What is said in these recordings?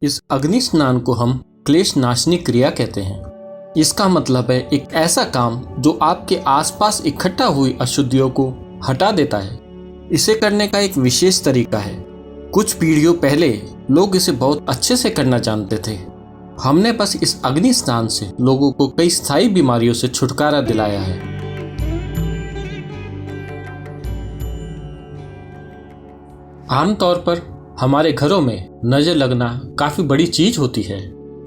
इस अग्नि स्नान को हम क्लेश नाशनी क्रिया कहते हैं। इसका मतलब है एक ऐसा काम जो आपके आसपास इकट्ठा हुई अशुद्धियों को हटा देता है। इसे करने का एक विशेष तरीका है। कुछ पीढ़ियों पहले लोग इसे बहुत अच्छे से करना जानते थे। हमने बस इस अग्नि स्नान से लोगों को कई स्थायी बीमारियों से छुटकारा दिलाया है। आमतौर पर हमारे घरों में नजर लगना काफी बड़ी चीज होती है।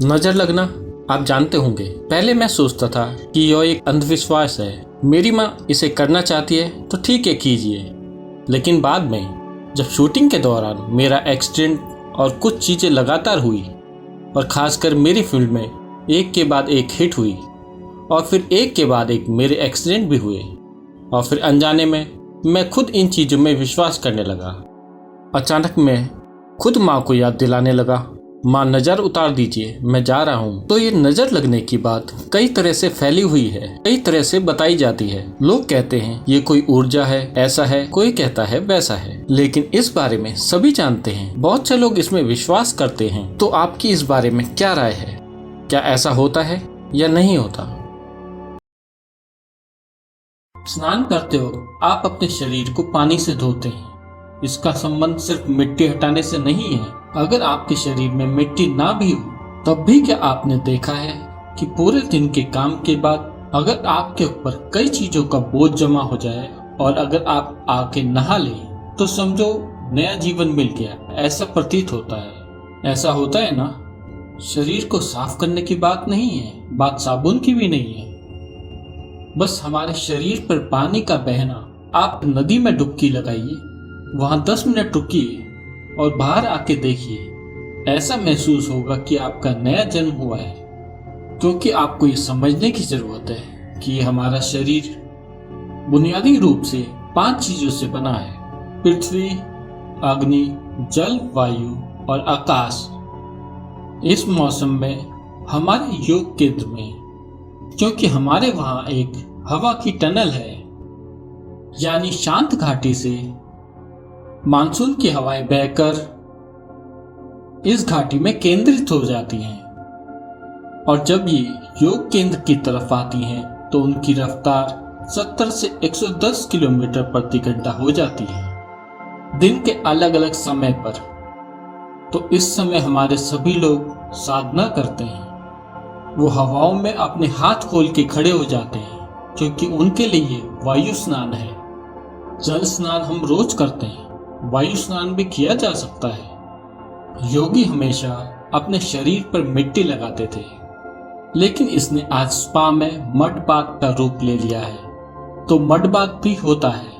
नजर लगना आप जानते होंगे, पहले मैं सोचता था कि यह एक अंधविश्वास है। मेरी माँ इसे करना चाहती है तो ठीक है कीजिए। लेकिन बाद में जब शूटिंग के दौरान मेरा एक्सीडेंट और कुछ चीजें लगातार हुई और खासकर मेरी फिल्म में एक के बाद एक हिट हुई और फिर एक के बाद एक मेरे एक्सीडेंट भी हुए और फिर अनजाने में मैं खुद इन चीज़ों में विश्वास करने लगा। अचानक मैं खुद माँ को याद दिलाने लगा, माँ नज़र उतार दीजिए, मैं जा रहा हूँ। तो ये नज़र लगने की बात कई तरह से फैली हुई है, कई तरह से बताई जाती है। लोग कहते हैं ये कोई ऊर्जा है, ऐसा है, कोई कहता है वैसा है। लेकिन इस बारे में सभी जानते हैं, बहुत से लोग इसमें विश्वास करते हैं। तो आपकी इस बारे में क्या राय है? क्या ऐसा होता है या नहीं होता? स्नान करते वक्त आप अपने शरीर को पानी से धोते हैं। इसका संबंध सिर्फ मिट्टी हटाने से नहीं है। अगर आपके शरीर में मिट्टी ना भी हो तब भी क्या आपने देखा है कि पूरे दिन के काम के बाद अगर आपके ऊपर कई चीजों का बोझ जमा हो जाए और अगर आप आके नहा लें तो समझो नया जीवन मिल गया, ऐसा प्रतीत होता है। ऐसा होता है ना? शरीर को साफ करने की बात नहीं है, बात साबुन की भी नहीं है। बस हमारे शरीर पर पानी का बहना। आप नदी में डुबकी लगाइए, वहां 10 मिनट रुकिए और बाहर आके देखिए। ऐसा महसूस होगा कि आपका नया जन्म हुआ है। क्योंकि आपको ये समझने की जरूरत है कि हमारा शरीर बुनियादी रूप से 5 चीजों से बना है: पृथ्वी, अग्नि, जल, वायु और आकाश। इस मौसम में हमारे योग केंद्र में, क्योंकि हमारे वहां एक हवा की टनल है, यानी शांत घाटी से मानसून की हवाएं बहकर इस घाटी में केंद्रित हो जाती हैं और जब ये योग केंद्र की तरफ आती हैं तो उनकी रफ्तार 70 से 110 किलोमीटर प्रति घंटा हो जाती है, दिन के अलग अलग समय पर। तो इस समय हमारे सभी लोग साधना करते हैं। वो हवाओं में अपने हाथ खोल के खड़े हो जाते हैं, क्योंकि उनके लिए वायु स्नान है। जल स्नान हम रोज करते हैं, वायु स्नान भी किया जा सकता है। योगी हमेशा अपने शरीर पर मिट्टी लगाते थे, लेकिन इसने आज स्पा में मड बाथ का रूप ले लिया है। तो मड बाथ भी होता है,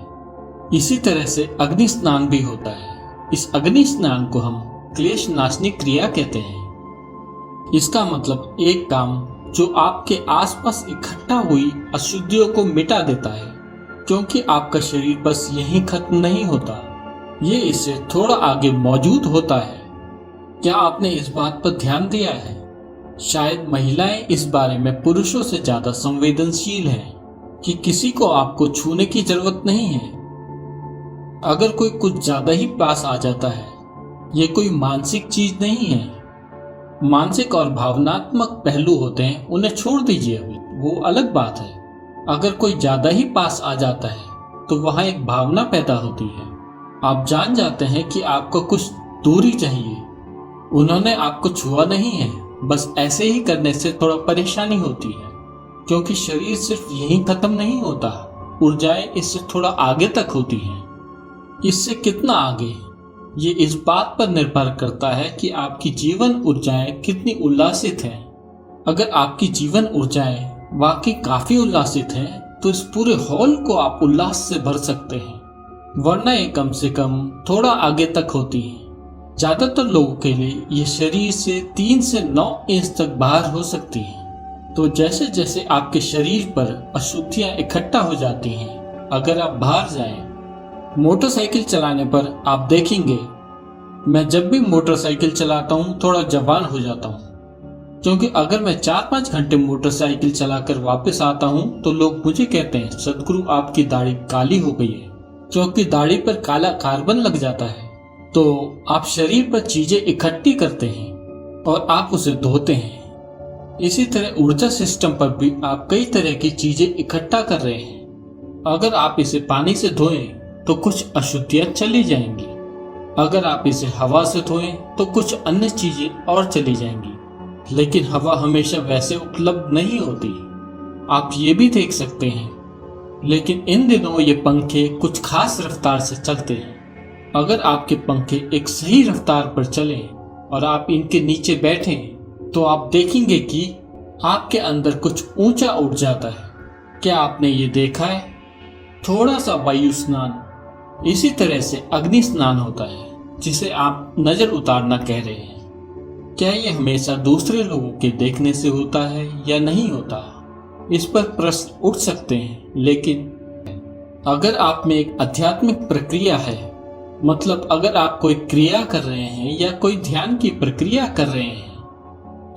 इसी तरह से अग्नि स्नान भी होता है। इस अग्नि स्नान को हम क्लेश नाशनी क्रिया कहते हैं। इसका मतलब एक काम जो आपके आसपास इकट्ठा हुई अशुद्धियों को मिटा देता है, क्योंकि आपका शरीर बस यहीं खत्म नहीं होता, ये इससे थोड़ा आगे मौजूद होता है। क्या आपने इस बात पर ध्यान दिया है? शायद महिलाएं इस बारे में पुरुषों से ज्यादा संवेदनशील हैं कि किसी को आपको छूने की जरूरत नहीं है। अगर कोई कुछ ज्यादा ही पास आ जाता है, ये कोई मानसिक चीज नहीं है। मानसिक और भावनात्मक पहलू होते हैं, उन्हें छोड़ दीजिए, अभी वो अलग बात है। अगर कोई ज्यादा ही पास आ जाता है तो वहां एक भावना पैदा होती है। आप जान जाते हैं कि आपको कुछ दूरी चाहिए। उन्होंने आपको छुआ नहीं है, बस ऐसे ही करने से थोड़ा परेशानी होती है, क्योंकि शरीर सिर्फ यहीं खत्म नहीं होता, ऊर्जाएं इससे थोड़ा आगे तक होती हैं। इससे कितना आगे, ये इस बात पर निर्भर करता है कि आपकी जीवन ऊर्जाएं कितनी उल्लासित हैं। अगर आपकी जीवन ऊर्जाएं वाकई काफी उल्लासित हैं, तो इस पूरे हॉल को आप उल्लास से भर सकते हैं, वरना ये कम से कम थोड़ा आगे तक होती है। ज्यादातर लोगों के लिए ये शरीर से 3 से 9 इंच तक बाहर हो सकती है। तो जैसे जैसे आपके शरीर पर अशुद्धियां इकट्ठा हो जाती हैं, अगर आप बाहर जाएं, मोटरसाइकिल चलाने पर आप देखेंगे, मैं जब भी मोटरसाइकिल चलाता हूँ थोड़ा जवान हो जाता हूँ, क्योंकि अगर मैं 4-5 घंटे मोटरसाइकिल चलाकर वापस आता हूँ तो लोग मुझे कहते हैं, सदगुरु आपकी दाढ़ी काली हो गई है, क्योंकि दाढ़ी पर काला कार्बन लग जाता है। तो आप शरीर पर चीजें इकट्ठी करते हैं, और आप उसे धोते हैं। इसी तरह ऊर्जा सिस्टम पर भी आप कई तरह की चीजें इकट्ठा कर रहे हैं। अगर आप इसे पानी से धोएं तो कुछ अशुद्धियां चली जाएंगी। अगर आप इसे हवा से धोएं तो कुछ अन्य चीजें और चली जाएंगी। लेकिन हवा हमेशा वैसे उपलब्ध नहीं होती, आप ये भी देख सकते हैं। लेकिन इन दिनों ये पंखे कुछ खास रफ्तार से चलते हैं। अगर आपके पंखे एक सही रफ्तार पर चलें और आप इनके नीचे बैठें तो आप देखेंगे कि आपके अंदर कुछ ऊंचा उठ जाता है। क्या आपने ये देखा है? थोड़ा सा वायु स्नान, इसी तरह से अग्नि स्नान होता है, जिसे आप नजर उतारना कह रहे हैं। क्या ये हमेशा दूसरे लोगों के देखने से होता है या नहीं होता? इस पर प्रश्न उठ सकते हैं। लेकिन अगर आप में एक आध्यात्मिक प्रक्रिया है, मतलब अगर आप कोई क्रिया कर रहे हैं या कोई ध्यान की प्रक्रिया कर रहे हैं,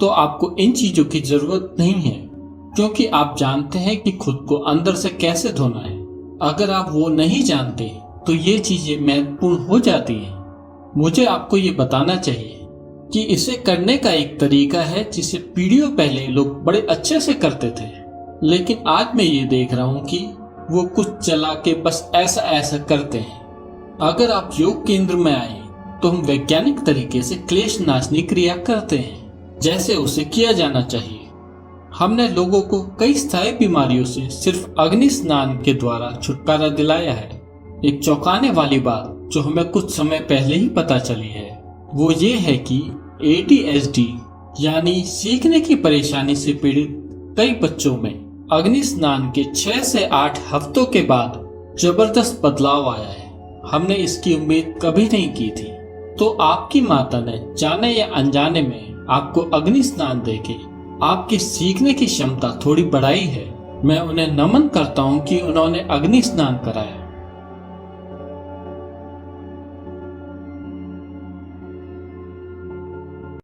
तो आपको इन चीजों की जरूरत नहीं है, क्योंकि आप जानते हैं कि खुद को अंदर से कैसे धोना है। अगर आप वो नहीं जानते तो ये चीजें महत्वपूर्ण हो जाती हैं। मुझे आपको ये बताना चाहिए कि इसे करने का एक तरीका है जिसे पीढ़ियों पहले लोग बड़े अच्छे से करते थे, लेकिन आज मैं ये देख रहा हूँ कि वो कुछ चला के बस ऐसा ऐसा करते हैं। अगर आप योग केंद्र में आए तो हम वैज्ञानिक तरीके से क्लेश नाशनी क्रिया करते हैं, जैसे उसे किया जाना चाहिए। हमने लोगों को कई स्थायी बीमारियों से सिर्फ अग्नि स्नान के द्वारा छुटकारा दिलाया है। एक चौंकाने वाली बात जो हमें कुछ समय पहले ही पता चली है वो ये है कि ADHD यानी सीखने की परेशानी से पीड़ित कई बच्चों में अग्नि स्नान के 6 से 8 हफ्तों के बाद जबरदस्त बदलाव आया है। हमने इसकी उम्मीद कभी नहीं की थी। तो आपकी माता ने जाने या अनजाने में आपको अग्नि स्नान देके आपकी सीखने की क्षमता थोड़ी बढ़ाई है। मैं उन्हें नमन करता हूँ कि उन्होंने अग्नि स्नान कराया।